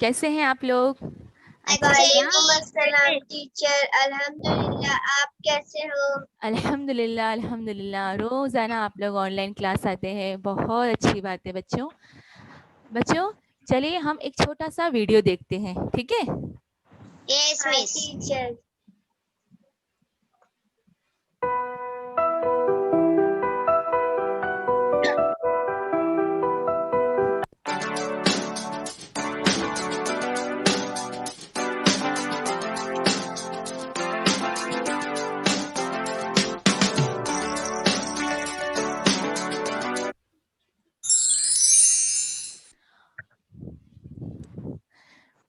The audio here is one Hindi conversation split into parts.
कैसे हैं आप लोग? वालेकुम अस्सलाम टीचर। अल्हम्दुलिल्लाह, आप कैसे हो? अल्हम्दुलिल्लाह अल्हम्दुलिल्लाह। रोजाना आप लोग ऑनलाइन क्लास आते हैं, बहुत अच्छी बात है बच्चों। चलिए हम एक छोटा सा वीडियो देखते हैं, ठीक है? Yes miss teacher.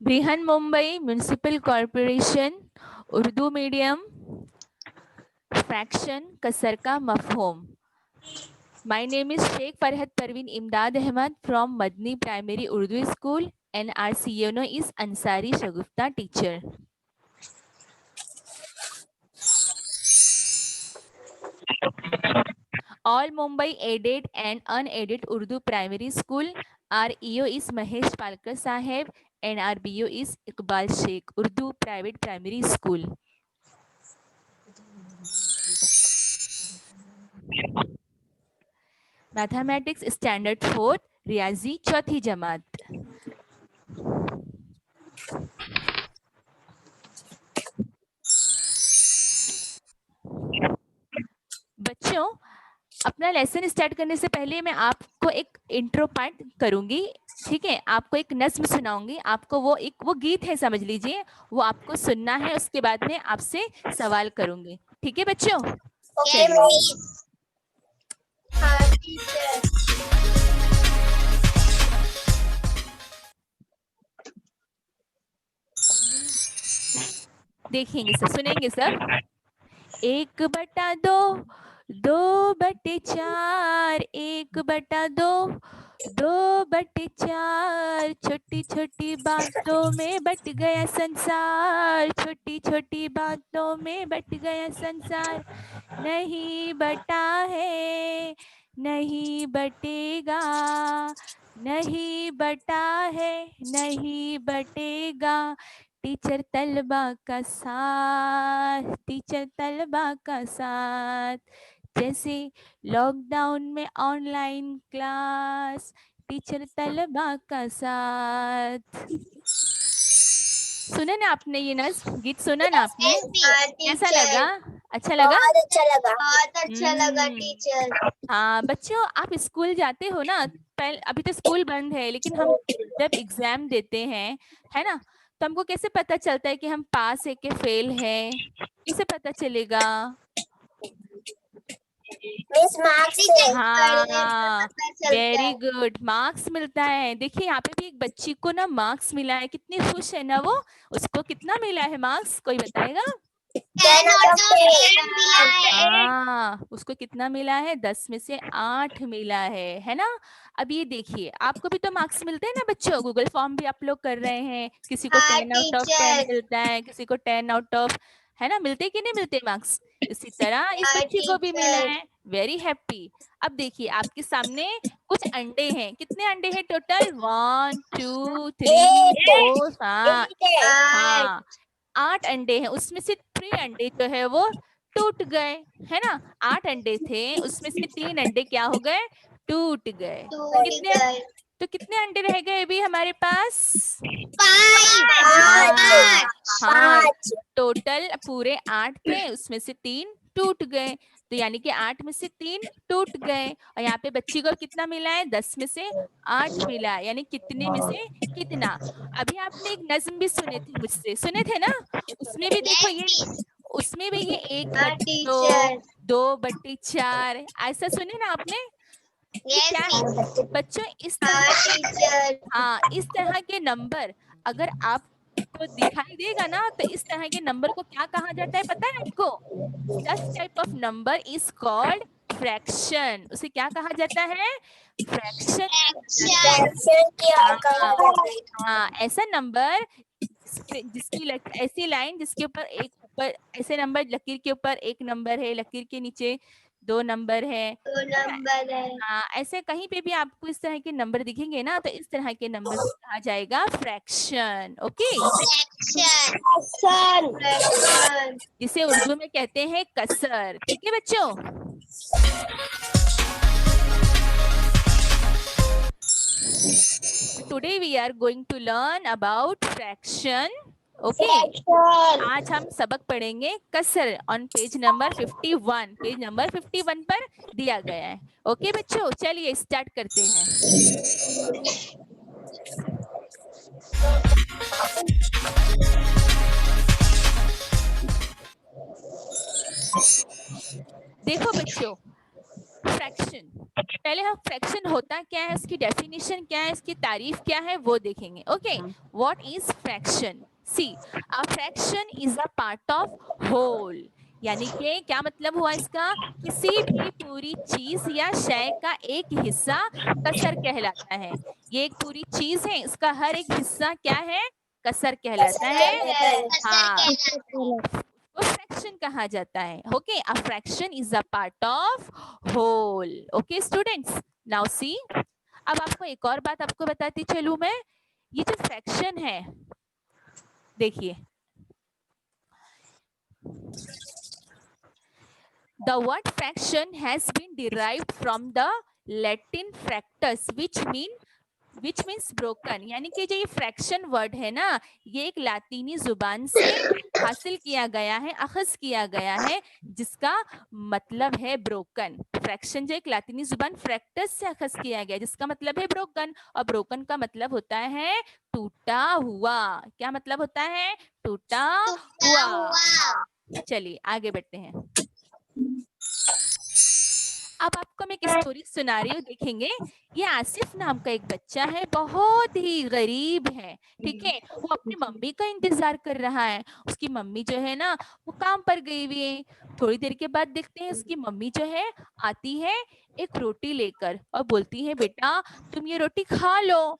Brihan Mumbai municipal corporation Urdu medium fraction कसर का मफहूम। My name is Sheikh Farhat Parveen Imdad Ahmad from Madni Primary Urdu School and our CNO is Ansari Shagufta teacher. All Mumbai aided and unaided Urdu primary school. Our EO is Mahesh Palkar Saheb and our BO is Iqbal Sheikh, Urdu private primary school. Mathematics standard 4th, Riyazi चौथी जमात। बच्चों, अपना लेसन स्टार्ट करने से पहले मैं आपको एक इंट्रो पार्ट करूंगी, ठीक है? आपको एक नज्म सुनाऊंगी, आपको वो गीत है समझ लीजिए, वो आपको सुनना है, उसके बाद में आपसे सवाल करूंगी, ठीक है बच्चों? Okay miss. हाँ टीचर। देखेंगे सब, सुनेंगे सब। 1/2, 2/4, 1/2, 2/4, छोटी छोटी बातों में बट गया संसार, छोटी छोटी बातों में बट गया संसार। नहीं बटा है, नहीं बटेगा, नहीं बटा है, नहीं बटेगा। टीचर तलबा का साथ, टीचर तलबा का साथ, जैसे लॉकडाउन में ऑनलाइन क्लास, टीचर तलबा का साथ। सुने ना आपने ये गीत सुना ना आपने? कैसा लगा? अच्छा लगा? बहुत अच्छा लगा। बहुत अच्छा लगा टीचर। हाँ बच्चों, आप स्कूल जाते हो ना? अभी तो स्कूल बंद है, लेकिन हम जब एग्जाम देते हैं, है ना, तो हमको कैसे पता चलता है कि हम पास है कि फेल है? कैसे पता चलेगा? मिस मार्क्स से। हाँ, वेरी गुड, मार्क्स मिलता है। देखिए यहाँ पे भी एक बच्ची को ना मार्क्स मिला है, कितनी खुश है ना वो। उसको कितना मिला है मार्क्स, कोई बताएगा? 10 out of 10 मिला है। हाँ, उसको कितना मिला है? 10 में से 8 मिला है ना? अब ये देखिए, आपको भी तो मार्क्स मिलते हैं ना बच्चों, गूगल फॉर्म भी आप लोग कर रहे हैं, किसी को हाँ 10 out of 10 टीचर। मिलता है, किसी को 10 out of, है ना, मिलते कि नहीं मिलते मार्क्स? इसी तरह इस हाँ बच्ची को भी मिला टीचर। है, वेरी हैप्पी। अब देखिए आपके सामने कुछ अंडे हैं, कितने अंडे हैं टोटल? 1 2 3 4 हाँ, 8 अंडे हैं, उसमें से 3 अंडे जो है वो टूट गए, है ना? 8 अंडे थे, उसमें से 3 अंडे क्या हो गए? टूट गए। टूट कितने गए। तो कितने अंडे रह गए अभी हमारे पास? 5। हाँ, टोटल पूरे 8 थे, उसमें से 3 टूट गए, तो यानी कि 8 में से 3 टूट गए। और यहाँ पे बच्ची को कितना मिला है? 10 में से 8 मिला, यानी कितने में से कितना? अभी आपने एक नज्म भी सुने थे मुझसे, सुने थे ना? उसमें भी देखो ये, उसमें भी ये 1/2, 2/4 ऐसा सुने ना आपने? ये क्या है बच्चों? इस तरह के नंबर अगर आपको दिखाई देगा ना, तो इस तरह के नंबर को क्या कहा जाता है पता है आपको? Such type of number is called fraction. उसे क्या कहा जाता है? फ्रैक्शन। हाँ, ऐसा नंबर जिसकी ऐसी लाइन जिसके ऊपर एक ऊपर ऐसे नंबर, लकीर के ऊपर एक नंबर है, लकीर के नीचे 2 नंबर है। 2 नंबर है। हाँ, ऐसे कहीं पे भी आपको इस तरह के नंबर दिखेंगे ना, तो इस तरह के नंबर को कहा जाएगा फ्रैक्शन। Okay, fraction. जिसे उर्दू में कहते हैं कसर। ठीक है बच्चों। Today we are going to learn about fraction. Okay, आज हम सबक पढ़ेंगे कसर on page number 51। Page number 51 पर दिया गया है। ओके बच्चों, चलिए स्टार्ट करते हैं। देखो बच्चों, फ्रैक्शन, पहले हम फ्रैक्शन होता क्या है, उसकी डेफिनेशन क्या है, इसकी तारीफ क्या है, वो देखेंगे। Okay, what is fraction? See, a fraction is a part of whole. यानी कि क्या मतलब हुआ इसका? किसी भी पूरी चीज या शय का एक हिस्सा कसर कहलाता है। ये एक पूरी चीज है, इसका हर एक हिस्सा क्या है? कसर कहलाता है। हाँ, वो फ्रैक्शन कहा जाता है। Okay, a fraction is a part of whole. Okay students, now see, अब आपको एक और बात आपको बताती चलूं मैं। ये जो फ्रैक्शन है, देखिए, the word fraction has been derived from the Latin fractus, which means broken। यानी कि जो ये फ्रैक्शन वर्ड है ना, ये एक लातीनी जुबान से हासिल किया गया है, अखज किया गया है, जिसका मतलब है ब्रोकन। फ्रैक्शन जो एक लातीनी जुबान फ्रैक्टस से अखज किया गया, जिसका मतलब है ब्रोकन। और ब्रोकन का मतलब होता है टूटा हुआ। क्या मतलब होता है? टूटा हुआ। चलिए आगे बढ़ते हैं। अब आपको मैं एक स्टोरी सुना रही हूँ, देखेंगे। ये आसिफ नाम का एक बच्चा है, बहुत ही गरीब है। ठीक है, वो अपनी मम्मी का इंतजार कर रहा है। उसकी मम्मी जो है ना, वो काम पर गई हुई है। थोड़ी देर के बाद देखते हैं उसकी मम्मी जो है आती है एक रोटी लेकर और बोलती है, बेटा तुम ये रोटी खा लो।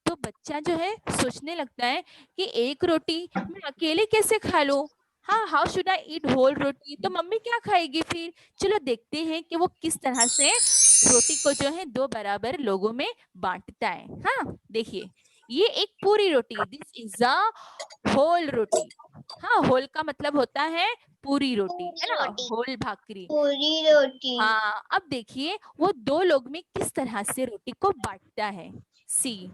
तो बच्चा जो है सोचने लगता है कि एक रोटी मैं अकेले कैसे खा लूं? हाँ, how should I eat whole roti? तो मम्मी क्या खाएगी फिर? चलो देखते हैं कि वो किस तरह से रोटी को जो है 2 बराबर लोगों में बांटता है। हाँ, देखिए, ये एक पूरी रोटी, दिस इज अ होल रोटी। हाँ, होल का मतलब होता है पूरी रोटी, है ना, होल भाकरी। पूरी रोटी। हाँ, अब देखिए वो 2 लोग में किस तरह से रोटी को बांटता है। सी,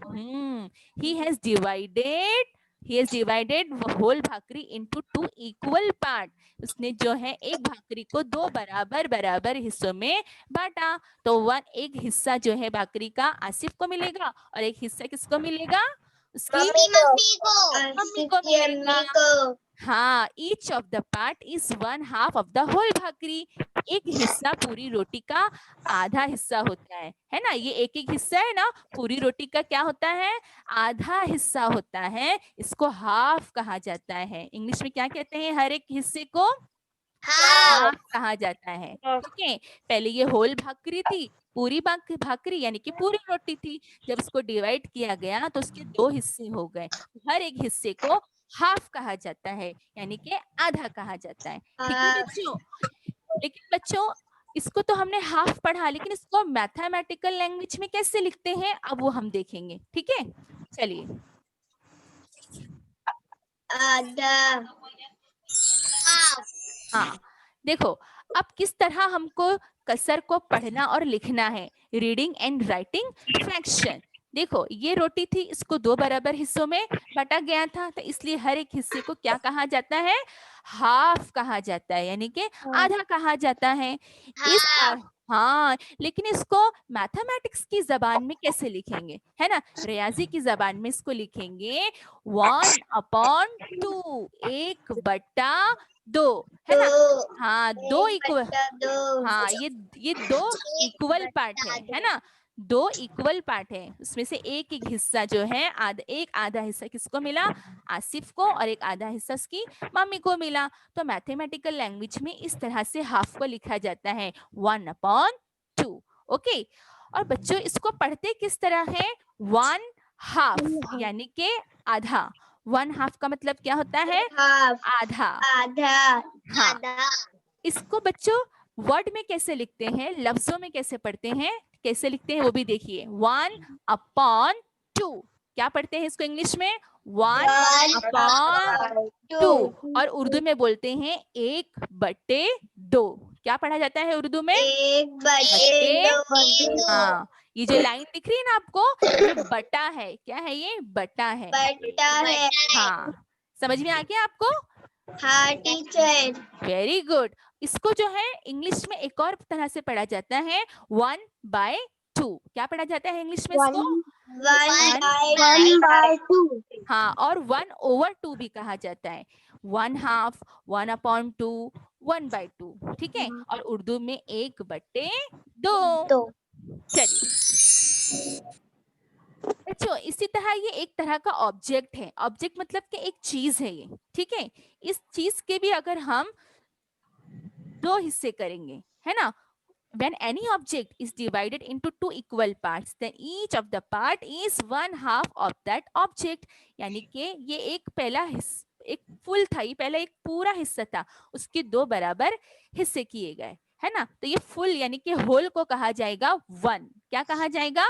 he has divided he has divided whole bhakri into 2 equal part। उसने जो है एक भाकरी को 2 बराबर बराबर हिस्सों में बांटा। तो एक हिस्सा जो है भाकरी का आसिफ को मिलेगा और एक हिस्सा किसको मिलेगा? उसकी मम्मी को मिलेगा। हाँ, each of the part is 1/2 of the whole भाकरी। एक हिस्सा पूरी रोटी का आधा हिस्सा होता है ना। ये एक एक हिस्सा है ना, पूरी रोटी का क्या होता है? आधा हिस्सा होता है। इसको हाफ कहा जाता है। इंग्लिश में क्या कहते हैं हर एक हिस्से को? हाफ कहा जाता है। ठीक है, पहले ये होल भाकरी थी, पूरी भाकरी यानी कि पूरी रोटी थी। जब इसको डिवाइड किया गया तो उसके 2 हिस्से हो गए। हर एक हिस्से को हाफ कहा जाता है, यानी कि आधा कहा जाता है। ठीक है बच्चों, लेकिन बच्चों इसको तो हमने हाफ पढ़ा, लेकिन इसको मैथमेटिकल लैंग्वेज में कैसे लिखते हैं अब वो हम देखेंगे। ठीक है, चलिए। आधा। हाँ, देखो अब किस तरह हमको कसर को पढ़ना और लिखना है। Reading and writing fraction. देखो ये रोटी थी, इसको 2 बराबर हिस्सों में बांटा गया था, तो इसलिए हर एक हिस्से को क्या कहा जाता है? हाफ कहा जाता है, यानी कि आधा कहा जाता है। इस हाँ, लेकिन इसको मैथमेटिक्स की जबान में कैसे लिखेंगे, है ना? रियाजी की जबान में इसको लिखेंगे 1/2, 1/2, है ना? हाँ, 2 इक्वल, हाँ ये 2 इक्वल पार्ट है ना? 2 इक्वल पार्ट है, उसमें से एक एक हिस्सा जो है एक आधा हिस्सा किसको मिला? आसिफ को, और एक आधा हिस्सा उसकी मम्मी को मिला। तो मैथमेटिकल लैंग्वेज में इस तरह से हाफ को लिखा जाता है 1/2। ओके, और बच्चों इसको पढ़ते किस तरह है? 1/2 यानी कि आधा। 1/2 का मतलब क्या होता है? आधा। आधा। हाँ, इसको बच्चों वर्ड में कैसे लिखते हैं, लफ्जों में कैसे पढ़ते हैं, कैसे लिखते हैं वो भी देखिए। 1/2, क्या पढ़ते हैं इसको इंग्लिश में? 1/2। और उर्दू में बोलते हैं 1/2। क्या पढ़ा जाता है उर्दू में? 1/2। हाँ, ये जो लाइन दिख रही है ना आपको, ये बटा है। क्या है ये? बटा है। बटा है। हाँ, समझ में आ गया आपको? हाँ टीचर। Very good. इसको जो है इंग्लिश में एक और तरह से पढ़ा जाता है, 1/2। क्या पढ़ा जाता है इंग्लिश में इसको? 1/2। हाँ, और 1/2 भी कहा जाता है। 1/2, 1/2, 1/2, ठीक है। और उर्दू में 1/2। चलिए बच्चों, इसी तरह ये एक तरह का ऑब्जेक्ट है। ऑब्जेक्ट मतलब कि एक चीज है ये, ठीक है। इस चीज के भी अगर हम दो हिस्से करेंगे, है ना, when any object is divided into two equal parts then each of the part is 1/2 of that object। यानी कि ये एक पहला एक फुल था, ये पहला एक पूरा हिस्सा था, उसके दो बराबर हिस्से किए गए, है ना। तो ये फुल यानी कि होल को कहा जाएगा 1। क्या कहा जाएगा?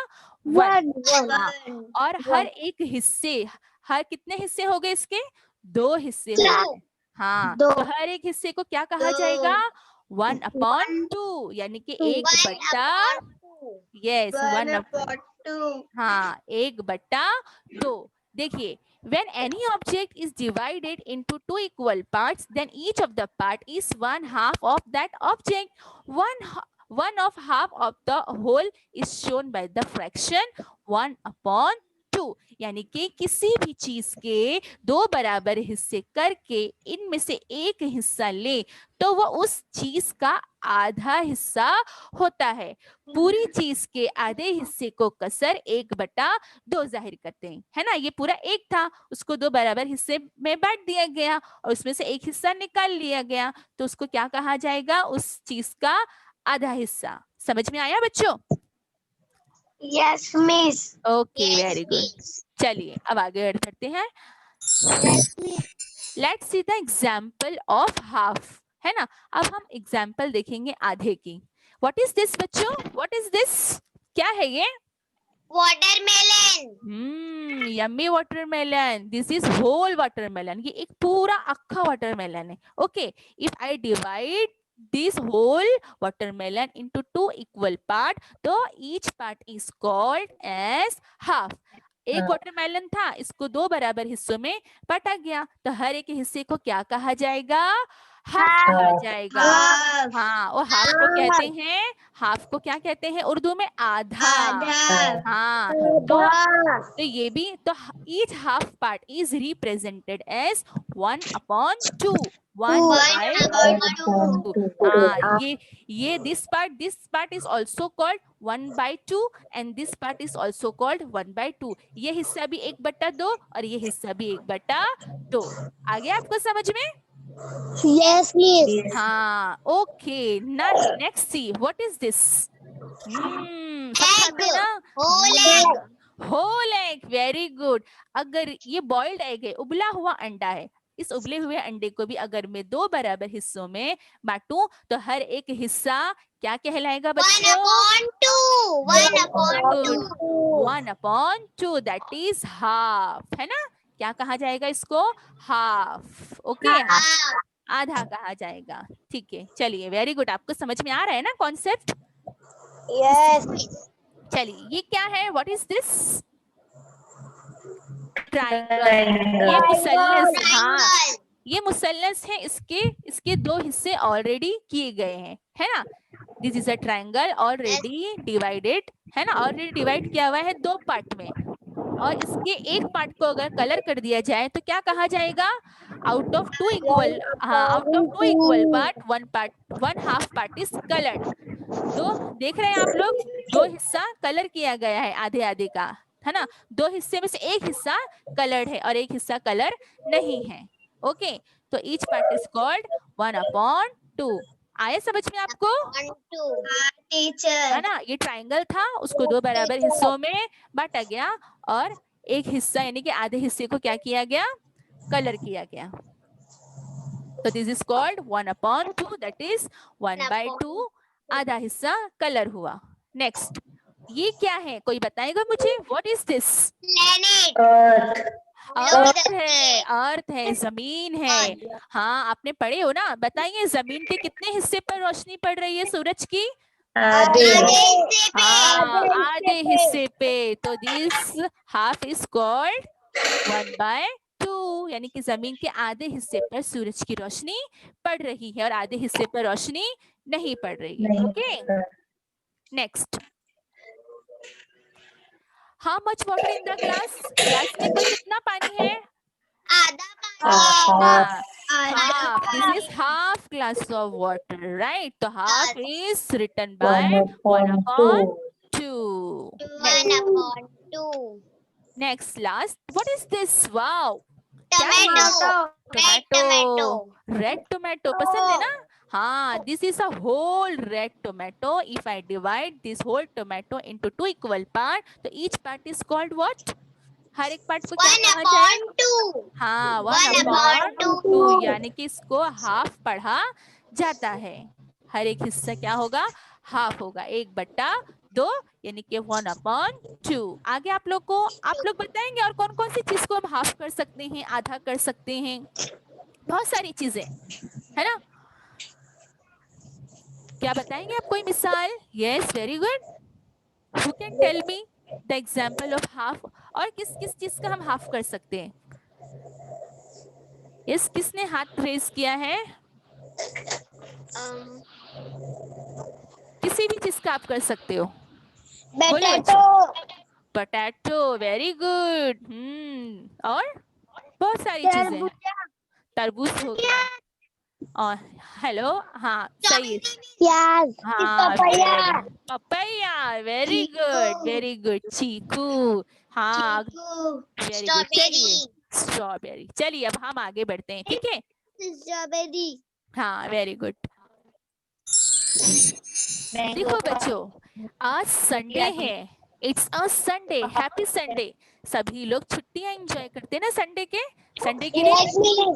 1। हाँ, और हर एक हिस्से, हर कितने हिस्से हो गए इसके? 2 हिस्से हो गए। हाँ, तो हर एक हिस्से को क्या कहा जाएगा? 1/2, यानी कि 1/2। यस, 1/2। हाँ, 1/2। देखिए, when any object is divided into two equal parts then each of the part is 1/2 of that object। one of half of the whole is shown by the fraction 1/2। यानी कि किसी भी चीज के दो बराबर हिस्से करके इनमें से एक हिस्सा ले तो वो उस चीज का आधा हिस्सा होता है। पूरी चीज के आधे हिस्से को कसर 1/2 जाहिर करते हैं, है ना। ये पूरा एक था, उसको दो बराबर हिस्से में बांट दिया गया और उसमें से एक हिस्सा निकाल लिया गया, तो उसको क्या कहा जाएगा? उस चीज का आधा हिस्सा। समझ में आया बच्चों? Yes miss. Okay, very good. चलिए अब आगे बढ़ते हैं। Let's see the example of half, है ना। अब हम एग्जाम्पल देखेंगे आधे की। व्हाट इज दिस बच्चों? What is this? क्या है ये? Watermelon. Yummy watermelon. This is whole watermelon. ये एक पूरा अक्खा वाटरमेलन है। Okay, if I divide this whole watermelon into two equal part तो each part is called as half। एक वाटरमेलन था, इसको दो बराबर हिस्सों में बांटा गया, तो हर एक हिस्से को क्या कहा जाएगा? हाफ कहा जाएगा। हाँ, और हाफ को कहते हैं, हाफ को क्या कहते हैं उर्दू में? आधा। हाँ, तो ये भी, तो each half part is represented as 1/2। 1/2। हाँ, ये this part is also called 1/2 and this part is also called 1/2। ये हिस्सा भी 1/2 और ये हिस्सा भी 1/2। आ गया आपको समझ में? Yes miss. हाँ, okay. Next C, what is this? सब खाते हैं ना? Whole egg, very good. अगर ये बॉइल्ड एग है, उबला हुआ अंडा है, इस उबले हुए अंडे को भी अगर मैं दो बराबर हिस्सों में बांटूं तो हर एक हिस्सा क्या कहलाएगा बच्चों? 1/2। दैट इज हाफ, है ना। क्या कहा जाएगा इसको? हाफ। ओके, आधा कहा जाएगा। ठीक है, चलिए, वेरी गुड। आपको समझ में आ रहा है ना कॉन्सेप्ट? यस। चलिए, ये क्या है? What is this? ट्राइंगल। ये मुसल्लस। हाँ, ये मुसल्लस है, इसके दो हिस्से ऑलरेडी किए गए हैं, है ना। This is a triangle already divided, है ना। ऑलरेडी डिवाइड किया हुआ है दो पार्ट में, और इसके एक पार्ट को अगर कलर कर दिया जाए तो क्या कहा जाएगा? Out of two equal part one half part is coloured. दो देख रहे हैं आप लोग, दो हिस्सा कलर किया गया है आधे आधे का, है ना। दो हिस्से में से एक हिस्सा कलर्ड है और एक हिस्सा कलर नहीं है। ओके, तो ईच पार्ट इज कॉल्ड 1/2। आया समझ में आपको? टीचर। है ना। ये ट्राइंगल था, उसको दो बराबर हिस्सों में बांटा गया और एक हिस्सा यानी कि आधे हिस्से को क्या किया गया? कलर किया गया। तो this is called 1/2, that is 1/2, आधा हिस्सा कलर हुआ। नेक्स्ट, ये क्या है, कोई बताएगा मुझे? What is this? Planet. अर्थ है, जमीन है। हाँ, आपने पढ़े हो ना, बताइए जमीन के कितने हिस्से पर रोशनी पड़ रही है सूरज की? हाँ, आधे हिस्से पे। तो दिस हाफ इज कॉल्ड 1/2, यानी कि जमीन के आधे हिस्से पर सूरज की रोशनी पड़ रही है और आधे हिस्से पर रोशनी नहीं पड़ रही है। Okay, next, how much water in the glass? Glass में कुल कितना पानी है? Half, this is half glass of water, right? तो half is written by 1/2. Next, last, what is this? Wow, क्या है ये? टोमेटो, रेड टोमेटो पसंद है ना? हाँ, this is a whole red tomato. If I divide this whole tomato into 2 equal part, तो each part is called what? हर एक पार्ट को क्या कहा जाए? हाँ, 1/2, यानी कि इसको हाफ पढ़ा जाता है। हर एक हिस्सा क्या होगा? हाफ होगा, 1/2, यानी कि 1/2. आगे आप लोग बताएंगे और कौन कौन सी चीज को हम हाफ कर सकते हैं, आधा कर सकते हैं? बहुत सारी चीजें है ना, क्या बताएंगे आप? कोई मिसाल? Yes, very good. Who can tell me the example of half? और किस किस चीज का हम हाफ कर सकते हैं? यस, किसने हाथ रेज किया है? किसी भी चीज का आप कर सकते हो। Potato, very good. और बहुत सारी चीजें, तरबूज हो गया। और हेलो, हाँ सही है, हाँ papaya, very good, very good. Chikoo, हाँ वेरी गुड. चलिए, स्ट्रॉबेरी. चलिए अब हम आगे बढ़ते हैं, ठीक है? स्ट्रॉबेरी. हाँ, वेरी गुड. देखो बच्चों, आज संडे है. It's a Sunday, happy Sunday. सभी लोग छुट्टियां एंजॉय करते हैं ना संडे के दिन.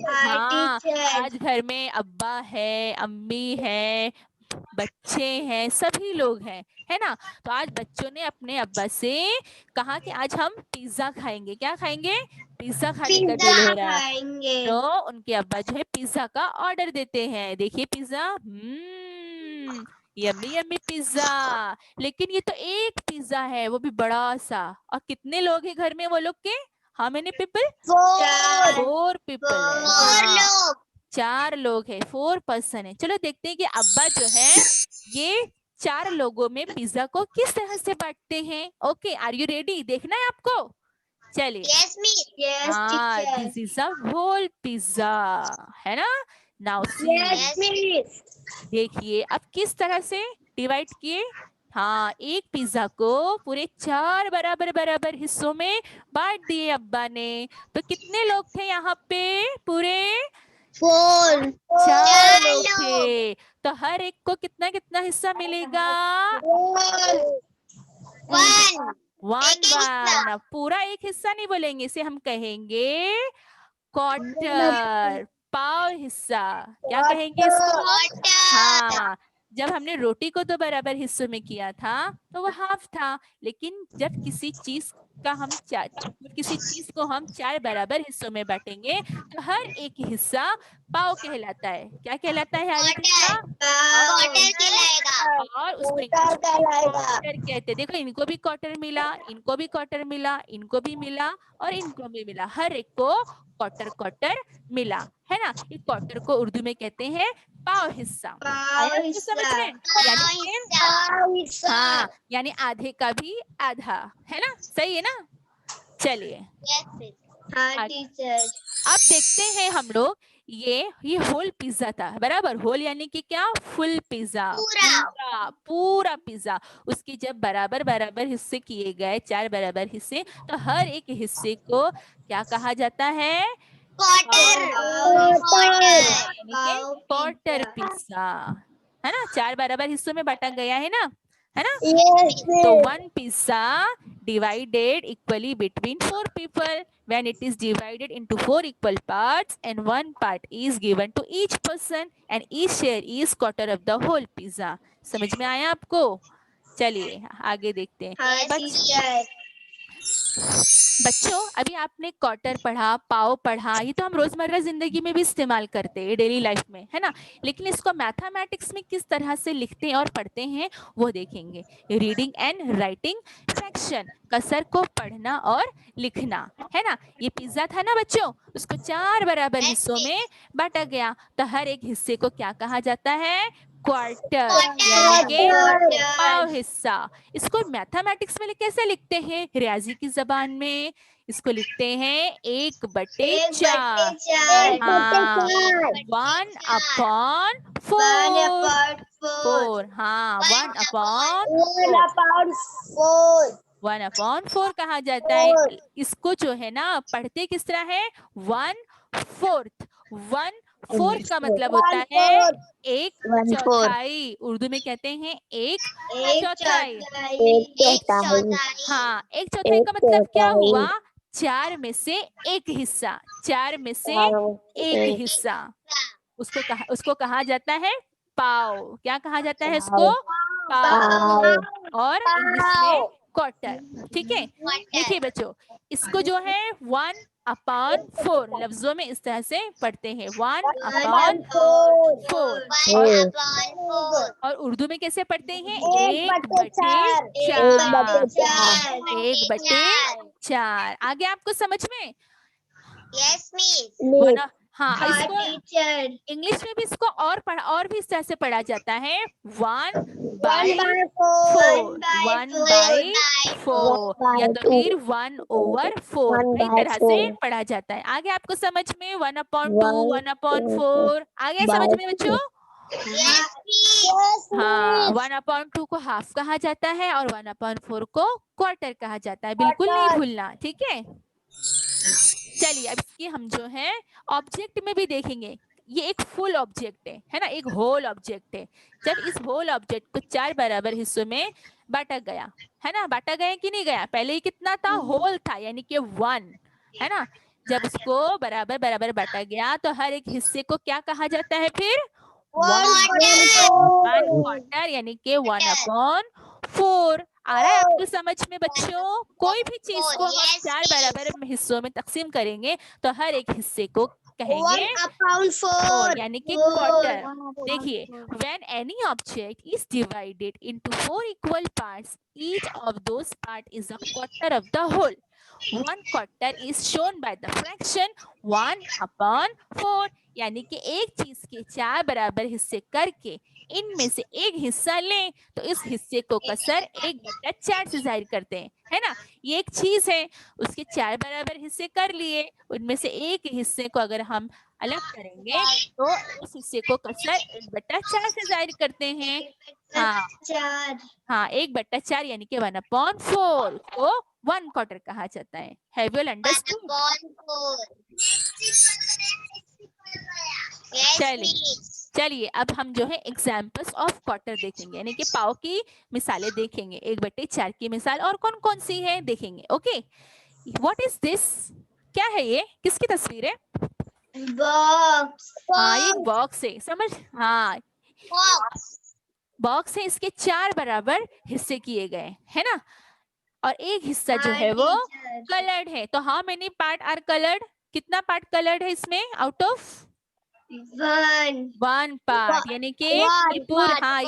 हाँ, आज घर में अब्बा है, अम्मी है, बच्चे हैं, सभी लोग हैं, है ना? तो आज बच्चों ने अपने अब्बा से कहा कि आज हम पिज्जा खाएंगे. क्या खाएंगे? पिज्जा खाने का दिल हो रहा है. तो उनके अब्बा जो है पिज्जा का ऑर्डर देते हैं. देखिए पिज्जा, यम्मी यम्मी पिज्जा. लेकिन ये तो एक पिज्जा है, वो भी बड़ा सा. और कितने लोग हैं घर में वो लोग के? How many people? 4 पीपल है. 4 लोग है, 4 पर्सन है. चलो देखते हैं कि अब्बा जो है ये 4 लोगों में पिज्जा को किस तरह से बांटते हैं. Okay, are you ready? देखना है आपको. चलिए, हाँ, this is a whole pizza, है ना? नाउ सी, देखिए अब किस तरह से डिवाइड किए. हाँ, एक पिज्जा को पूरे 4 बराबर बराबर हिस्सों में बांट दिए अब्बा ने. तो कितने लोग थे यहाँ पे? पूरे 4 लोग थे. तो हर एक को कितना कितना हिस्सा मिलेगा? 1/1. पूरा एक हिस्सा नहीं बोलेंगे, इसे हम कहेंगे क्वार्टर, पाव हिस्सा. क्या कहेंगे इसको? हाँ, जब हमने रोटी को तो बराबर हिस्सों में किया था तो वो हाफ था. लेकिन जब किसी चीज को हम 4 बराबर हिस्सों में बांटेंगे तो हर एक हिस्सा पाव कहलाता है. क्या कहलाता है? हर एक हिस्सा और उसको क्वार्टर कहते हैं. देखो, इनको भी क्वार्टर मिला, इनको भी क्वार्टर मिला, इनको भी मिला और इनको भी मिला. हर एक को क्वार्टर क्वार्टर मिला, है ना? इस क्वार्टर को उर्दू में कहते हैं पाव हिस्सा. आया आपको समझ में? हाँ, यानी आधे का भी आधा, है ना? सही है ना? चलिए, अब देखते हैं हम लोग. ये होल पिज्जा था, बराबर. होल यानी कि क्या? फुल पिज्जा, पूरा पिज्जा. उसके जब बराबर बराबर हिस्से किए गए, 4 बराबर हिस्से, तो हर एक हिस्से को क्या कहा जाता है? क्वार्टर पिज्जा, है ना? 4 बराबर हिस्सों में बांटा गया है ना, है ना? तो 1 pizza divided equally between 4 people. When it is divided into 4 equal parts and 1 part is given to each person and each share is quarter of the whole pizza. समझ में आया आपको? चलिए आगे देखते हैं. बच्चों अभी आपने क्वार्टर पढ़ा, पाव पढ़ा, ये तो हम रोजमर्रा जिंदगी में भी इस्तेमाल करते हैं डेली लाइफ में, है ना. लेकिन इसको मैथमेटिक्स में किस तरह से लिखते हैं और पढ़ते हैं वो देखेंगे. रीडिंग एंड राइटिंग फ्रैक्शन, कसर को पढ़ना और लिखना, है ना. ये पिज्जा था ना बच्चों, उसको 4 बराबर हिस्सों में बांटा गया, तो हर एक हिस्से को क्या कहा जाता है? क्वार्टर, यानी कि पाव हिस्सा. इसको मैथमेटिक्स में कैसे लिखते हैं? रियाजी की जबान में इसको लिखते हैं 1/4. हाँ, 1/4. हाँ, 1/4 कहा जाता है. इसको जो है ना पढ़ते किस तरह है? 1/4. 1/4 का मतलब होता है 1/4. उर्दू में कहते हैं 1/4. हाँ, 1/4 का मतलब क्या हुआ? 4 में से 1 हिस्सा. 4 में से 1 हिस्सा उसको कहा जाता है पाव. क्या कहा जाता है इसको? पाव. और इंग्लिश में क्वार्टर. ठीक है. देखिए बच्चों, इसको जो है 1/4 लफ्जों में इस तरह से पढ़ते हैं, 1/4. और उर्दू में कैसे पढ़ते हैं? 1/4. आगे आपको समझ में? Yes, miss. ना? हाँ, इसको इंग्लिश में भी इसको और भी इस तरह से पढ़ा जाता है 1/4. 1/4 या तो फिर 1/4. कई तरह से पढ़ा जाता है. आगे आपको समझ में? 1/2, 1/4. आगे समझ में बच्चों? हाँ, 1/2 को हाफ कहा जाता है और 1/4 को क्वार्टर कहा जाता है. बिल्कुल नहीं भूलना, ठीक है. चलिए अब इसकी हम जो है ऑब्जेक्ट में भी देखेंगे. ये एक फुल ऑब्जेक्ट है ना, एक होल ऑब्जेक्ट है. जब इस होल ऑब्जेक्ट को 4 बराबर हिस्सों में बांटा गया, है ना. बांटा गया कि नहीं गया? पहले ही कितना था? होल था, यानी कि 1, है ना. जब उसको बराबर बराबर बांटा गया तो हर एक हिस्से को क्या कहा जाता है फिर? 1/4, यानी कि 1/4. आ रहा है आपको समझ में बच्चों? कोई भी चीज को हम 4 बराबर हिस्सों में तकसीम करेंगे तो हर एक हिस्से को कहेंगे 4, यानी कि क्वार्टर. देखिए, when any object is divided into 4 equal parts, each of those parts is a quarter of the whole. 1/4 is shown by the fraction 1/4. यानी कि एक चीज के 4 बराबर हिस्से करके इनमें से एक हिस्सा लें तो इस हिस्से को कसर 1/4 से जाहिर करते हैं, है ना. ये एक चीज है, उसके 4 बराबर हिस्से कर लिए, उनमें से एक हिस्से को अगर हम अलग करेंगे तो उस हिस्से को कसर 1/4 से जाहिर करते हैं. हाँ, 1/4 यानी कि 1/4 को 1/4 कहा जाता है. Have you understood? चलिए अब हम जो है एग्जाम्पल्स ऑफ क्वार्टर देखेंगे, यानी कि पाव की मिसालें देखेंगे. 1/4 की मिसाल और कौन कौन सी है देखेंगे. Okay, what is this? क्या है ये? किसकी तस्वीर है? बॉक्स. हाँ, ये बॉक्स है. समझ? हाँ, बॉक्स है. इसके 4 बराबर हिस्से किए गए, है ना. और एक हिस्सा जो है वो कलर्ड है. तो how many part are coloured? कितना पार्ट कलर्ड है इसमें? आउट ऑफ 1 पार्ट, यानी कि पूरा. हाँ,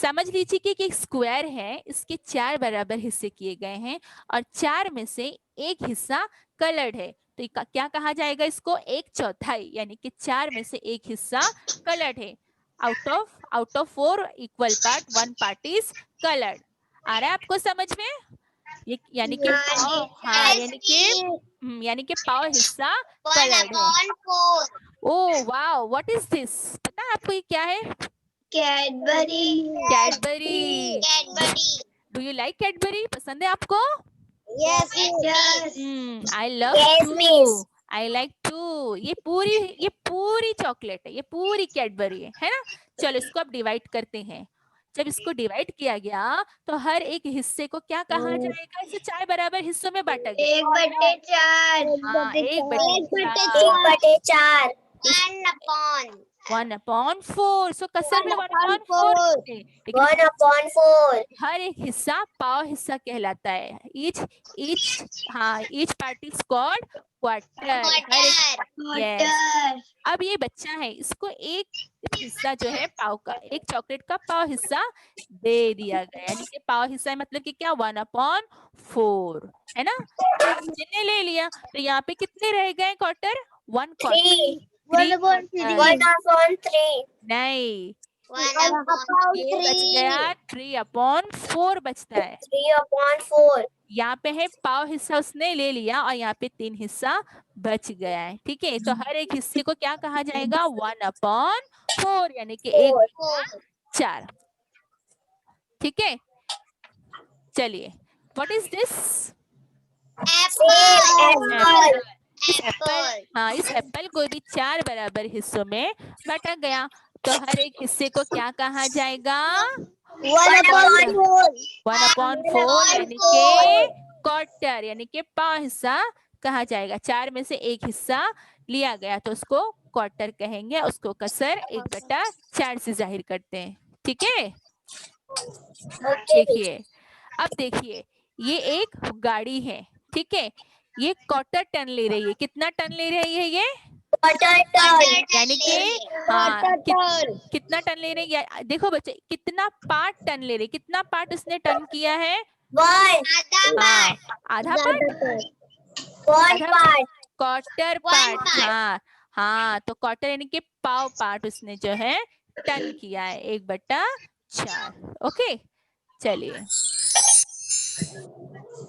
समझ लीजिए कि एक स्क्वायर है, इसके 4 बराबर हिस्से किए गए हैं और 4 में से एक हिस्सा कलर्ड है. तो क्या कहा जाएगा इसको? 1/4, यानी कि 4 में से एक हिस्सा कलर्ड है. Out of 4 equal part 1 part is coloured. आ रहा है आपको समझ में? ये यानी कि हाँ, यानी कि पाव हिस्सा कलर्ड है. Oh wow, what is this? पता है आपको ये क्या है? Cadbury. Do you like Cadbury? पसंद है आपको? Yes. I love too. I like too. ये पूरी चॉकलेट है, ये पूरी कैडबरी है ना. चलो इसको अब डिवाइड करते हैं. जब इसको डिवाइड किया गया तो हर एक हिस्से को क्या कहा जाएगा? इसे 4 बराबर हिस्सों में बांटा गया। 1/4 हाँ, 1/4 1/4 इस 1/4 सो कसर में 1/4 लिखते हैं, लेकिन 1/4 हर एक हिस्सा पाव हिस्सा कहलाता है। Each part is called quarter. हर एक यस। अब ये बच्चा है, इसको एक हिस्सा जो है पाव का, एक चॉकलेट का पाव हिस्सा दे दिया गया, यानी कि पाव हिस्सा मतलब कि क्या 1/4 है ना। बच्चे ने ले लिया तो यहाँ पे कितने रह गए क्वार्टर? 1 क्वार्टर, 3 क्वार्टर नहीं, ये बच गया 3/4 बचता है। 3/4 यहाँ पे है पाव हिस्सा उसने ले लिया और यहाँ पे 3 हिस्सा बच गया है। ठीक है, तो हर एक हिस्से को क्या कहा जाएगा? 1/4 यानी कि 1/4। ठीक है, चलिए, व्हाट इज दिस? एप्पल इस एप्पल को भी 4 बराबर हिस्सों में बांटा गया, तो हर एक हिस्से को क्या कहा जाएगा? 1/4 यानी कि क्वार्टर, यानी कि पाव हिस्सा कहा जाएगा। 4 में से एक हिस्सा लिया गया तो उसको क्वार्टर कहेंगे, उसको कसर 1/4 से जाहिर करते हैं। ठीक है, देखिए, अब देखिए, ये एक गाड़ी है। ठीक है, ये क्वार्टर टन ले रही है। कितना टन ले रही है ये? यानी कि कितना टन ले रही है? देखो बच्चे, कितना पार्ट टन ले रही है, कितना पार्ट उसने टन किया है? हाँ, आधा पार्ट, क्वार्टर पार्ट। हाँ, तो क्वार्टर यानी कि पाव पार्ट उसने जो है टन किया है, 1/4। ओके, चलिए,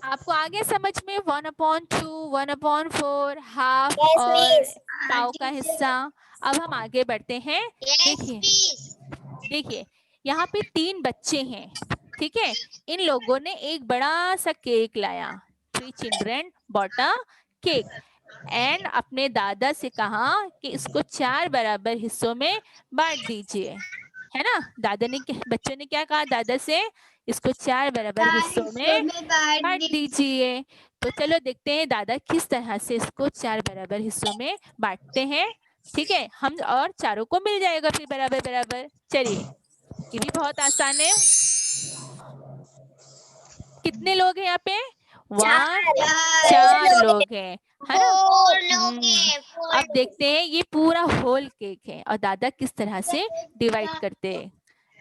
आपको आ गया समझ में? 1/2, 1/4, हाफ और पाव का हिस्सा। अब हम आगे बढ़ते हैं। देखिए, यहाँ पे 3 बच्चे हैं। ठीक है, इन लोगों ने एक बड़ा सा केक लाया। 3 children bought a cake and अपने दादा से कहा कि इसको 4 बराबर हिस्सों में बांट दीजिए, है ना। बच्चों ने क्या कहा दादा से? इसको 4 बराबर हिस्सों में बांट दीजिए। तो चलो देखते हैं दादा किस तरह से इसको 4 बराबर हिस्सों में बांटते हैं। ठीक है, हम और चारों को मिल जाएगा फिर बराबर बराबर। चलिए, ये भी बहुत आसान है। कितने लोग हैं यहाँ पे? 4 लोग हैं, है ना। अब देखते हैं, ये पूरा होल केक है और दादा किस तरह से डिवाइड करते हैं।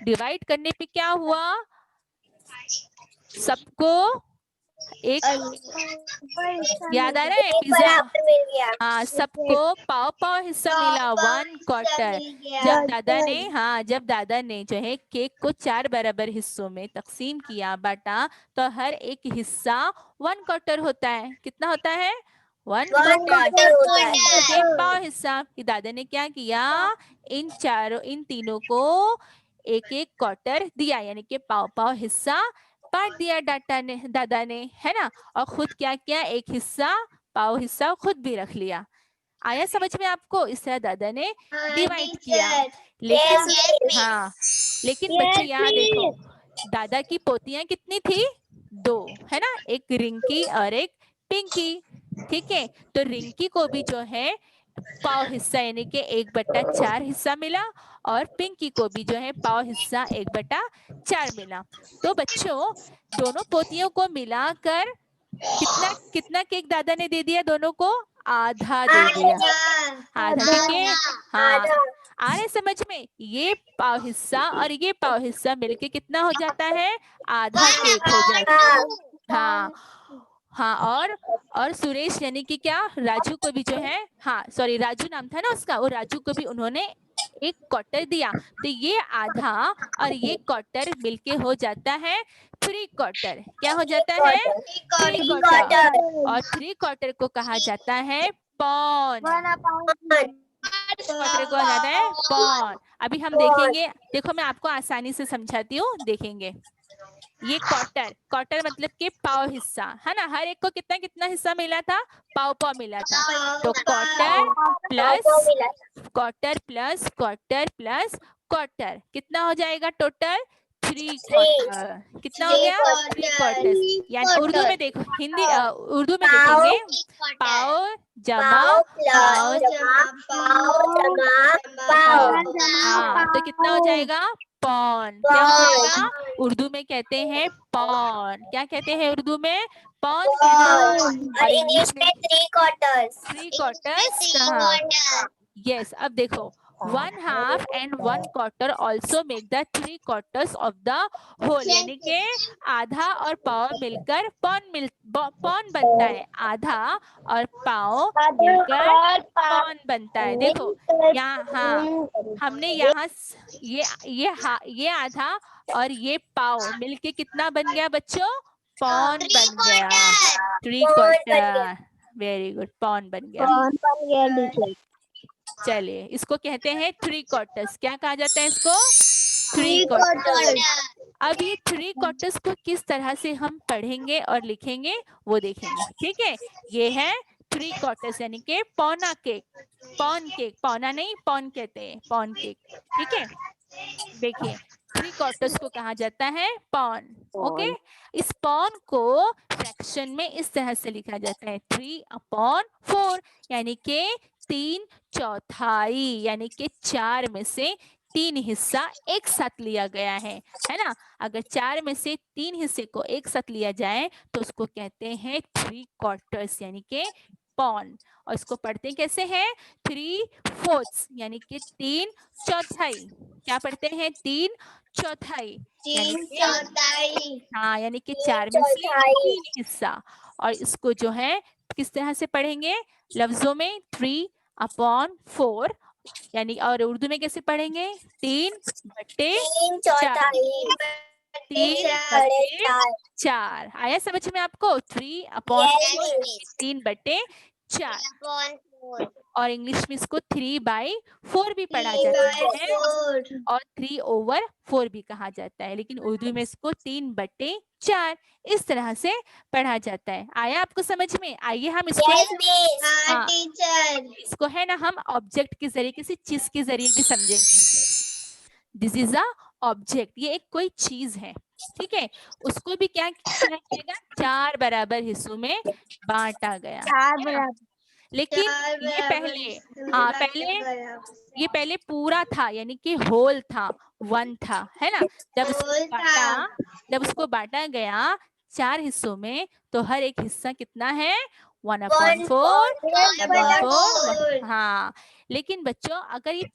डिवाइड करने पे क्या हुआ? सबको एक याद आ रहा है पिज्जा? हाँ, सबको पाव पाव हिस्सा मिला, 1/4। जब दादा ने जो है केक को 4 बराबर हिस्सों में तकसीम किया, बांटा, तो हर एक हिस्सा 1/4 होता है। कितना होता है? 1/4 पाव हिस्सा। दादा ने क्या किया? इन तीनों को एक एक क्वार्टर दिया, यानी कि पाव पाव हिस्सा बांट दिया दादा ने, है ना। और खुद क्या किया? एक हिस्सा पाव हिस्सा खुद भी रख लिया। आया समझ में आपको? इस तरह दादा ने डिवाइड किया। लेकिन बच्चे यहाँ देखो, दादा की पोतियां कितनी थी? 2, है ना, एक रिंकी और एक पिंकी। ठीक है, तो रिंकी को भी जो है पाव हिस्सा यानी कि 1/4 हिस्सा मिला और पिंकी को भी जो है पाव हिस्सा 1/4 मिला। तो बच्चों, दोनों पोतियों को मिलाकर कितना कितना केक दादा ने दे दिया? दोनों को आधा दे दिया। आधा, ठीक है। हाँ, आ रहे समझ में? ये पाव हिस्सा और ये पाव हिस्सा मिलके कितना हो जाता है? आधा केक हो जाता है। हाँ, और सुरेश यानी कि क्या, राजू को भी जो है, सॉरी राजू नाम था ना उसका, वो राजू को भी उन्होंने 1 क्वार्टर दिया। तो ये आधा और ये क्वार्टर मिलके हो जाता है 3 क्वार्टर। क्या हो जाता है? 3 क्वार्टर। और 3 क्वार्टर को कहा जाता है पौन। क्वार्टर को कहा जाता है पौन। अभी हम देखेंगे, देखो मैं आपको आसानी से समझाती हूँ, देखेंगे। ये क्वार्टर मतलब कि पाव हिस्सा, है ना। हर एक को कितना कितना हिस्सा मिला था? पाव पाव मिला था। तो क्वार्टर प्लस क्वार्टर कितना हो जाएगा टोटल? 3 क्वार्टर। कितना हो गया? 3 क्वार्टर्स। यानी उर्दू में देखो, हिंदी उर्दू में पाव, देखेंगे पाव जमा पाव पाव प्लस जमा पाव। हाँ, तो कितना हो जाएगा? पौन। क्या हो जाएगा? उर्दू में कहते हैं पौन। क्या कहते हैं उर्दू में? पौन कहते हैं। और और इंग्लिश में 3 क्वार्टर्स। 3 क्वार्टर्स कहाँ? Yes, अब देखो 1/2 and 1/4 also make the 3 quarters of the whole, यानी कि आधा और पाव मिलकर पौन बनता है। आधा और पाव मिलकर पौन बनता है। देखो यहाँ, हाँ, हमने यहाँ ये आधा और ये पाव मिलके कितना बन गया बच्चों? पौन बन गया। 3 क्वार्टर। वेरी गुड, पौन बन गया। चलिए, इसको कहते हैं 3 क्वार्टर्स। क्या कहा जाता है इसको? 3 क्वार्टर्स। अब ये 3 क्वार्टर्स को किस तरह से हम पढ़ेंगे और लिखेंगे वो देखेंगे। ठीक है, ये है 3 क्वार्टर्स यानी कि पौना केक। पौन केक, पौना नहीं पौन कहते हैं, पौन केक। ठीक है, देखिए 3 क्वार्टर्स को कहा जाता है पौन। ओके, इस पौन को फ्रैक्शन में इस तरह से लिखा जाता है 3/4, यानी कि 3/4, यानी कि 4 में से 3 हिस्सा एक साथ लिया गया है ना। अगर 4 में से 3 हिस्से को एक साथ लिया जाए तो उसको कहते हैं 3 क्वार्टर्स यानी कि पौन। और इसको पढ़ते कैसे हैं? 3/4 यानी कि 3/4। क्या पढ़ते हैं? 3/4 यानी कि हाँ, यानी कि 4 में से 3 हिस्सा। और इसको जो है किस तरह से पढ़ेंगे? लफ्जों में 3/4 यानी, और उर्दू में कैसे पढ़ेंगे? 3/4। 3/4 आया समझ में आपको? 3/4 3/4। और इंग्लिश में इसको 3/4 भी पढ़ा जाता है और 3/4 भी कहा जाता है, लेकिन उर्दू में इसको 3/4 इस तरह से पढ़ा जाता है। आया आपको समझ में? आइए हम इसको हाँ, इसको है ना हम ऑब्जेक्ट के जरिए, किसी चीज के जरिए भी समझेंगे। दिस इज अ ऑब्जेक्ट, ये एक कोई चीज है। ठीक है, उसको भी क्या किया जाएगा? 4 बराबर हिस्सों में बांटा गया। लेकिन ये पहले पूरा था, यानी कि होल था, 1 था, है ना। जब उसको बांटा गया 4 हिस्सों में, तो हर एक हिस्सा कितना है? 1/4। हाँ, लेकिन बच्चों अगर ये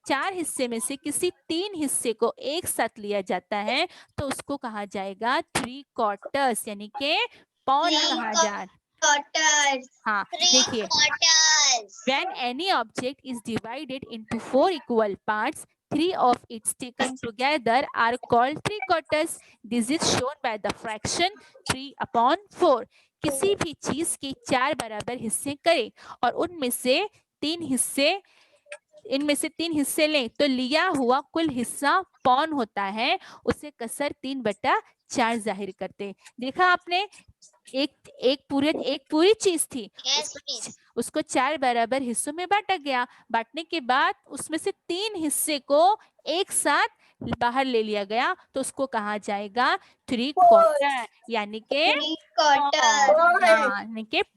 4 हिस्से में से किसी 3 हिस्से को एक साथ लिया जाता है तो उसको कहा जाएगा 3 क्वार्टर्स, यानी कि पौन कहा जाए। हाँ, देखिए, when any object is divided into 4 equal parts, 3 of its taken together are called 3 quarters. This is shown by the fraction 3/4. किसी भी चीज के 4 बराबर हिस्से करें और इनमें से 3 हिस्से लें तो लिया हुआ कुल हिस्सा पौन होता है। उसे कसर 3/4 जाहिर करते हैं। देखा आपने? एक पूरी चीज थी, उसको 4 बराबर हिस्सों में बांटा गया। बांटने के बाद उसमें से 3 हिस्से को एक साथ बाहर ले लिया गया तो उसको कहा जाएगा 3 क्वार्टर, यानी कि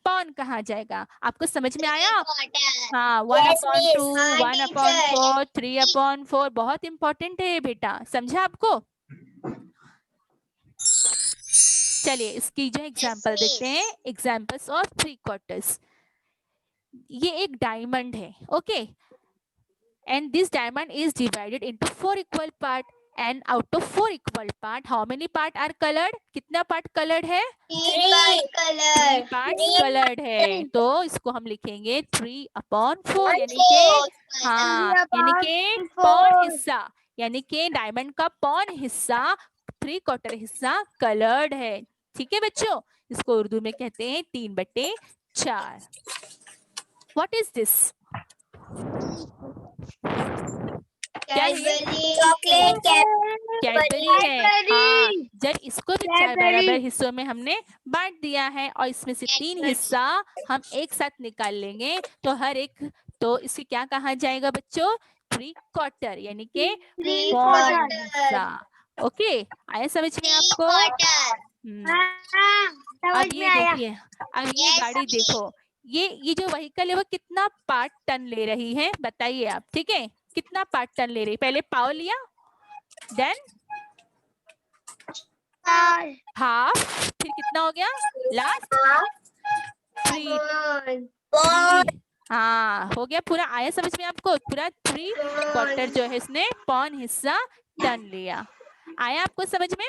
पौन कहा जाएगा। आपको समझ में आया? हाँ, 1/2, 1/4, 3/4 बहुत इंपॉर्टेंट है बेटा, समझा आपको? चलिए इसकी जो एग्जाम्पल देखते हैं, एग्जाम्पल्स ऑफ 3 क्वार्टर्स। ये एक डायमंड है, okay, and this diamond is divided into 4 equal part, and out of 4 equal part how many part are coloured? कितना पार्ट कलर्ड है? 3 पार्ट्स कलर्ड है। तो इसको हम लिखेंगे 3/4, यानी कि हाँ, यानी कि पौन हिस्सा, यानी कि डायमंड का पौन हिस्सा 3 क्वार्टर हिस्सा कलर्ड है। ठीक है बच्चों, इसको उर्दू में कहते हैं 3/4। What is this? क्या है? कैडबरी है। हाँ, जब इसको भी 4 बराबर हिस्सों में हमने बांट दिया है और इसमें से 3 हिस्सा हम एक साथ निकाल लेंगे तो इसे क्या कहा जाएगा बच्चों? 3 क्वार्टर यानी कि 3 पौन quarters. हिस्सा। ओके, आया समझ में 3 आपको? quarters. अब ये देखिए, अब ये Yes, गाड़ी अभी. देखो, ये जो व्हीकल है वो कितना पार्ट टन ले रही है बताइए आप, ठीक है? कितना पार्ट टन ले रही है? पहले पाव लिया, देन हाफ, फिर कितना हो गया लास्ट? 3 Pond. हाँ हो गया पूरा। आया समझ में आपको? पूरा 3 क्वार्टर जो है इसने पौन हिस्सा टन लिया। आया आपको समझ में?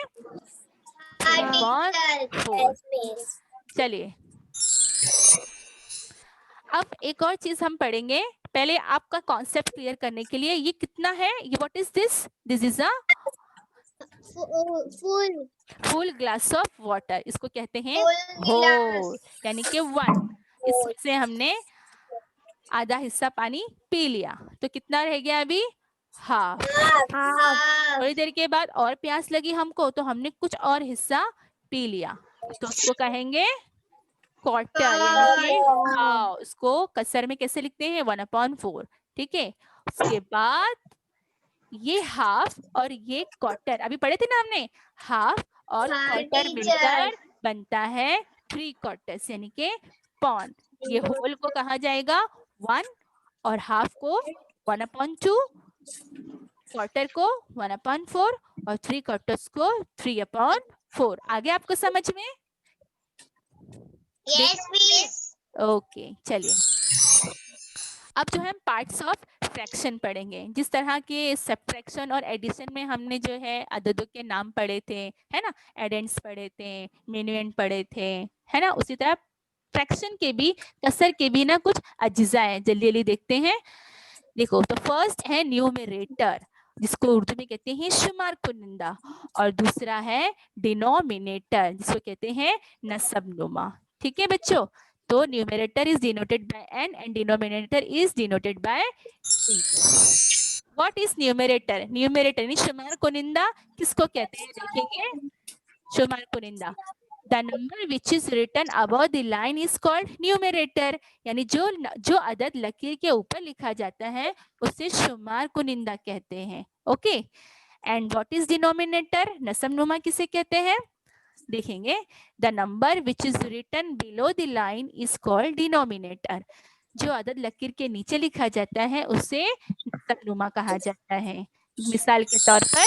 3/4। चलिए अब एक और चीज हम पढ़ेंगे, पहले आपका कॉन्सेप्ट क्लियर करने के लिए। ये कितना है? ये what is this? This is a Full. Full glass of water, इसको कहते हैं Full होल, glass. यानी कि 1। इसमें से हमने आधा हिस्सा पानी पी लिया, तो कितना रह गया अभी? हाफ। Half. थोड़ी देर के बाद और प्यास लगी हमको, तो हमने कुछ और हिस्सा पी लिया, तो उसको कहेंगे क्वार्टर, यानी कि हाफ। उसको कसर में कैसे लिखते हैं? 1/4, ठीक है? उसके बाद ये हाफ और ये क्वार्टर अभी पढ़े थे ना हमने, हाफ और हाँ, क्वार्टर teacher. मिलकर बनता है 3 क्वार्टर्स यानी कि पौन। ये होल को कहा जाएगा 1 और हाफ को 1/2, क्वार्टर को 1/4 और 3 क्वार्टर्स को 3/4। आगे आपको समझ में? Yes, miss. ओके चलिए अब जो है हम पार्ट्स ऑफ फ्रैक्शन पढ़ेंगे। जिस तरह के सब्ट्रैक्शन और एडिशन में हमने जो है अददों के नाम पढ़े थे, है ना, एडेंट्स पढ़े थे, मिनुएंट पढ़े थे, है ना, उसी तरह फ्रैक्शन के भी, कसर के भी ना कुछ अज्जा है। जल्दी जल्दी देखते हैं। देखो तो फर्स्ट है न्यूमरेटर, जिसको उर्दू में कहते हैं शुमार कुनिंदा, और दूसरा है डिनोमिनेटर, जिसको कहते हैं नसब नुमा। ठीक है बच्चों, तो numerator is denoted by n and denominator is denoted by c. What is numerator? Numerator यानी शुमार कुनिंदा किसको कहते हैं देखेंगे। शुमार कुनिंदा, the number which is written above the line is called numerator, यानी जो अदद लकीर के ऊपर लिखा जाता है उसे शुमार कुनिंदा कहते हैं। Okay, and what is denominator? नसब नुमा किसे कहते हैं देखेंगे। The number which is written below the line is called denominator, जो अदद लकीर के नीचे लिखा जाता है उसे नसबनुमा कहा जाता है। मिसाल के तौर पर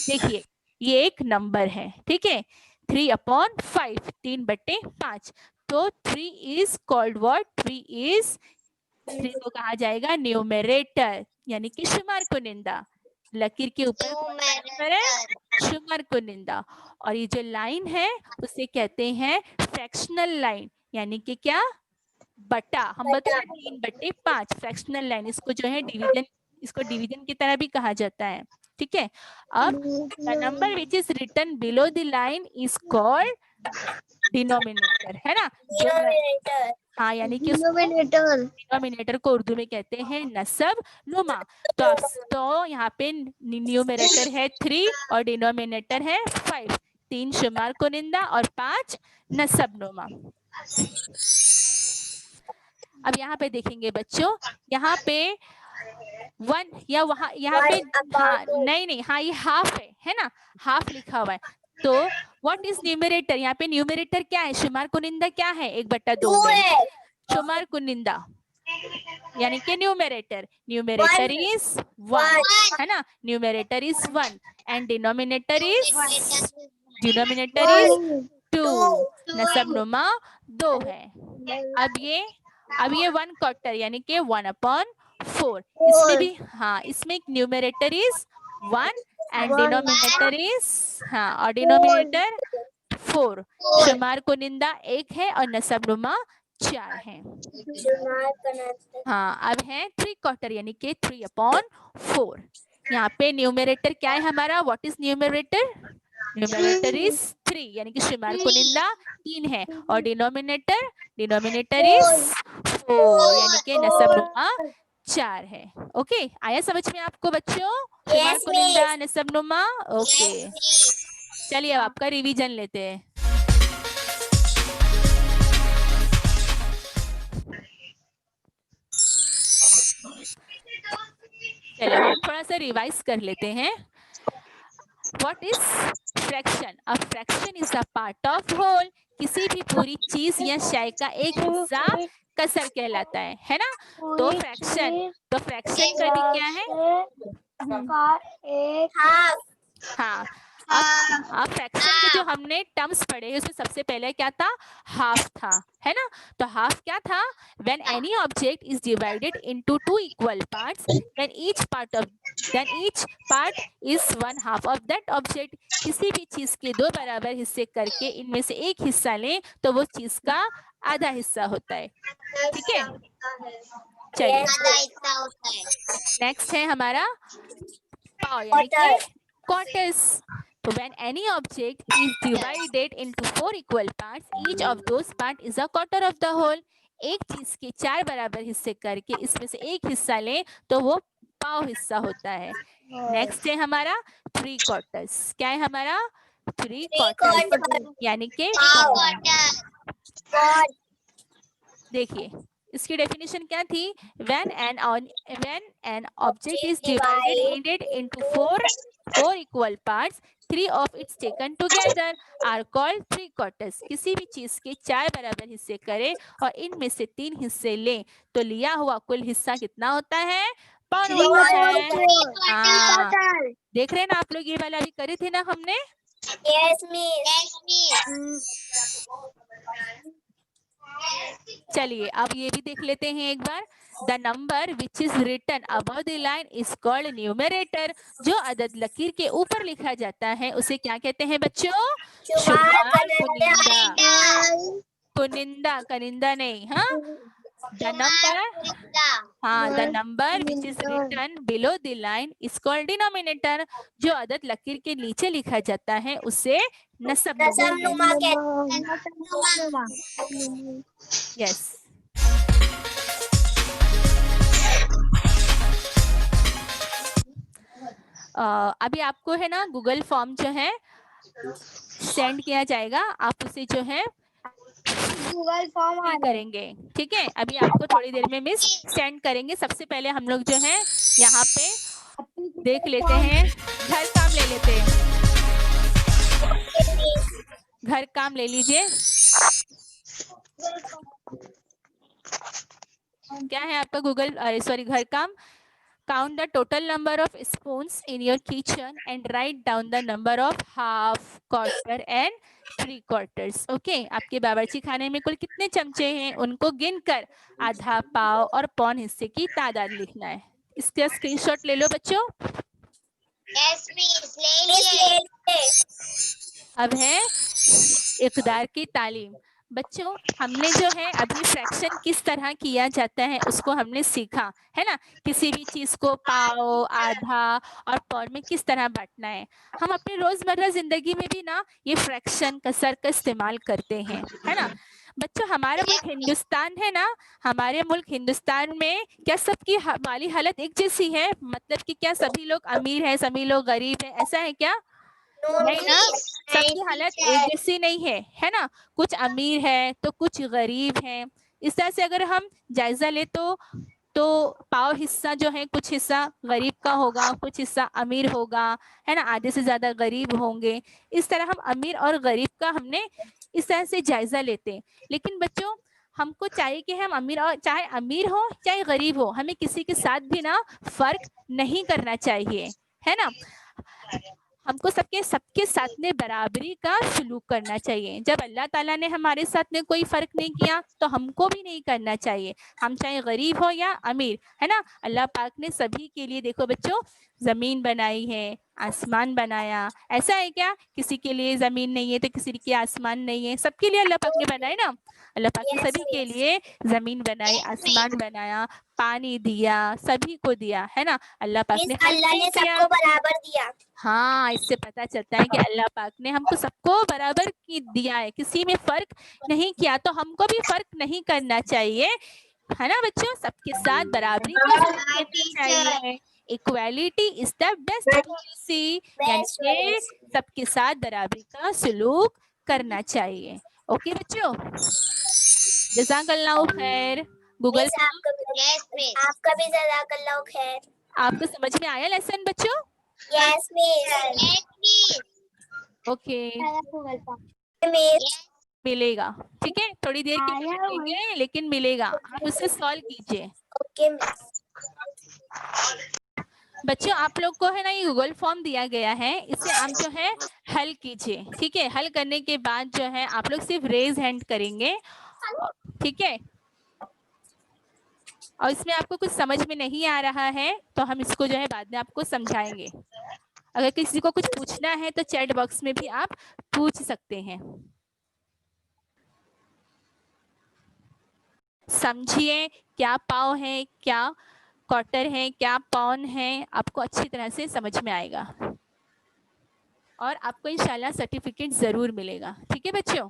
देखिए, ये एक नंबर है, ठीक है, 3/5, 3/5, तो 3 इज कॉल्ड व्हाट? 3 को कहा जाएगा न्यूमरेटर, यानी कि शुमार कुनिंदा। लकीर के ऊपर कौन सा नंबर है? शुमार कुनिंदा। और ये जो लाइन है उसे कहते हैं फ्रैक्शनल लाइन, यानी कि क्या? बटा। हम बोलते हैं 3/5 फ्रैक्शनल लाइन, इसको जो है डिवीजन, इसको डिवीजन की तरह भी कहा जाता है। ठीक है, अब the number which is written below the line is called denominator, है ना। जो हाँ, यानी कि डिनोमिनेटर को उर्दू में कहते हैं नसब नुमा। तो यहाँ पे न्यूमरेटर है 3 और डिनोमिनेटर है 5, 3 शुमार कुनिंदा और 5 नसब नुमा। अब यहाँ पे देखेंगे बच्चों, यहाँ पे 1 या वहाँ यहाँ पे हाँ नहीं हाँ ये हाफ है ना, हाफ लिखा हुआ है। तो व्हाट इज न्यूमरेटर? यहाँ पे न्यूमरेटर क्या है? शुमार कुनिंदा क्या है? 1/2 में शुमार कुनिंदा यानी कि न्यूमरेटर इज 1, है ना, numerator is 1 and denominator is 2, नसब नुमा 2 है। अब ये 1/4 यानी कि 1/4, इसमें भी हाँ, इसमें numerator is 1 and denominator is हाँ, और डिनोमिनेटर 4, शुमार कुनिंदा 1 है और नसब नुमा 4 है। हाँ, अब है 3/4 यानी कि 3/4। यहाँ पे न्यूमरेटर क्या है हमारा? What is numerator? Numerator is 3 यानी कि शुमार कुनिंदा 3 है, और डिनोमिनेटर इज 4 यानी कि नसब नुमा 4 है। ओके, आया समझ में आपको बच्चों? शुमार कुनिंदा, नसब नुमा। ओके, चलिए अब आपका रिवीजन लेते हैं। चलो हम थोड़ा सा रिवाइज कर लेते हैं. What is fraction? A fraction is a part of whole. किसी भी पूरी चीज या शय का एक हिस्सा कसर कहलाता है ना. तो फ्रैक्शन का भी क्या है? हाँ. अब फ्रैक्शन के जो हमने टर्म्स पढ़े उसमें सबसे पहले क्या था? हाफ था, है ना. तो हाफ क्या था? When any object is divided into two equal parts, then each part is one half of that object. किसी भी चीज के दो बराबर हिस्से करके इनमें से एक हिस्सा लें तो वो चीज का आधा हिस्सा होता है. ठीक है, चलिए नेक्स्ट है हमारा पाव यानी कि quarters. So when any object is divided into four equal parts, each of those part is a quarter of the whole. एक चीज के चार बराबर हिस्से करके इसमें से एक हिस्सा लें तो वो पाव हिस्सा होता है. नेक्स्ट है हमारा थ्री क्वार्टर्स. क्या है हमारा? थ्री क्वार्टर्स यानी कि देखिए इसकी डेफिनेशन क्या थी? When an object is divided into four equal parts, three of its taken together are called three quarters. किसी भी चीज के चार बराबर हिस्से करें और इनमें से तीन हिस्से लें तो लिया हुआ कुल हिस्सा कितना होता है? पाव होता है. हाँ, देख रहे हैं ना आप लोग, ये वाला भी करे थे ना हमने. Yes, miss. चलिए अब ये भी देख लेते हैं एक बार. The number which is written above the line is called numerator. जो अदद लकीर के ऊपर लिखा जाता है उसे क्या कहते हैं बच्चों? शुमार कुनिंदा. कुनिंदा, कनिंदा नहीं. हाँ, the number which is written below the line is called denominator. जो अदद लकीर के नीचे लिखा जाता है उसे नसब यस. अभी आपको है ना गूगल फॉर्म जो है सेंड किया जाएगा. आप उसे जो है गूगल फॉर्म करेंगे. ठीक है, अभी आपको थोड़ी देर में मिस सेंड करेंगे. सबसे पहले हम लोग जो है यहाँ पे देख लेते हैं, घर काम ले लेते हैं. घर काम ले लीजिए. क्या है आपका घर काम? Count the total number of spoons in your kitchen and write down the number of half, quarter and three quarters. Okay, आपके बावर्ची खाने में कुल कितने चमचे हैं उनको गिनकर आधा, पाव और पौन हिस्से की तादाद लिखना है. इसका स्क्रीनशॉट ले लो बच्चों. Yes, miss. ले लिए. अब है इक़दार की तालीम. बच्चों हमने जो है अभी फ्रैक्शन किस तरह किया जाता है उसको हमने सीखा है ना. किसी भी चीज को पाव, आधा और पौन में किस तरह बांटना है. हम अपने रोजमर्रा जिंदगी में भी ना ये फ्रैक्शन कसर का इस्तेमाल करते हैं, है ना. बच्चों हमारा मुल्क हिंदुस्तान है ना. हमारे मुल्क हिंदुस्तान में क्या सबकी माली हालत एक जैसी है? मतलब कि क्या सभी लोग अमीर हैं, सभी लोग गरीब हैं, ऐसा है क्या? नहीं ना, सबकी हालत एक जैसी नहीं है ना. कुछ अमीर है तो कुछ गरीब हैं. इस तरह से अगर हम जायजा ले तो पाव हिस्सा जो है कुछ हिस्सा गरीब का होगा, कुछ हिस्सा अमीर होगा, है ना. आधे से ज्यादा गरीब होंगे. इस तरह हम अमीर और गरीब का हमने इस तरह से जायजा लेते हैं. लेकिन बच्चों हमको चाहिए कि हम अमीर और चाहे अमीर हो चाहे गरीब हो, हमें किसी के साथ भी ना फर्क नहीं करना चाहिए, है ना. हमको सबके साथ में बराबरी का सलूक करना चाहिए. जब अल्लाह ताला ने हमारे साथ में कोई फर्क नहीं किया तो हमको भी नहीं करना चाहिए. हम चाहे गरीब हो या अमीर, है ना. अल्लाह पाक ने सभी के लिए देखो बच्चों जमीन बनाई है, आसमान बनाया. ऐसा है क्या किसी के लिए जमीन नहीं है तो किसी के आसमान नहीं है? सबके लिए अल्लाह पाक ने बनाया ना. अल्लाह पाक ने सभी के लिए जमीन बनाई, आसमान बनाया, पानी दिया, सभी को दिया, है ना. अल्लाह पाक ने सबको बराबर दिया. हाँ, इससे पता चलता है कि अल्लाह पाक ने हमको सबको बराबर की दिया है, किसी में फर्क नहीं किया. तो हमको भी फर्क नहीं करना चाहिए, है ना बच्चों. सबके साथ बराबरी का सलूक करना चाहिए. Equality is the best policy, यानी सबके साथ बराबरी का सलूक करना चाहिए. ओके बच्चों, जज़ाकल्लाहु खैर. गूगल आपका भी जज़ाकल्लाहु खैर. आपको समझ में आया लेसन बच्चों? Yes, miss. Yes, miss. Okay, Google form miss. मिलेगा। ठीक है, थोड़ी देर के लिए मिलेंगे, लेकिन मिलेगा, आप उसे सॉल्व कीजिए। Okay miss. बच्चों आप लोग को है ना, ये गूगल फॉर्म दिया गया है, इसे आप जो है हल कीजिए। ठीक है, हल करने के बाद जो है आप लोग सिर्फ रेज हैंड करेंगे। ठीक है, और इसमें आपको कुछ समझ में नहीं आ रहा है तो हम इसको जो है बाद में आपको समझाएंगे। अगर किसी को कुछ पूछना है तो चैट बॉक्स में भी आप पूछ सकते हैं। समझिए, क्या पाव है, क्या क्वार्टर है, क्या पाउन है, आपको अच्छी तरह से समझ में आएगा और आपको इंशाल्लाह सर्टिफिकेट जरूर मिलेगा। ठीक है बच्चों।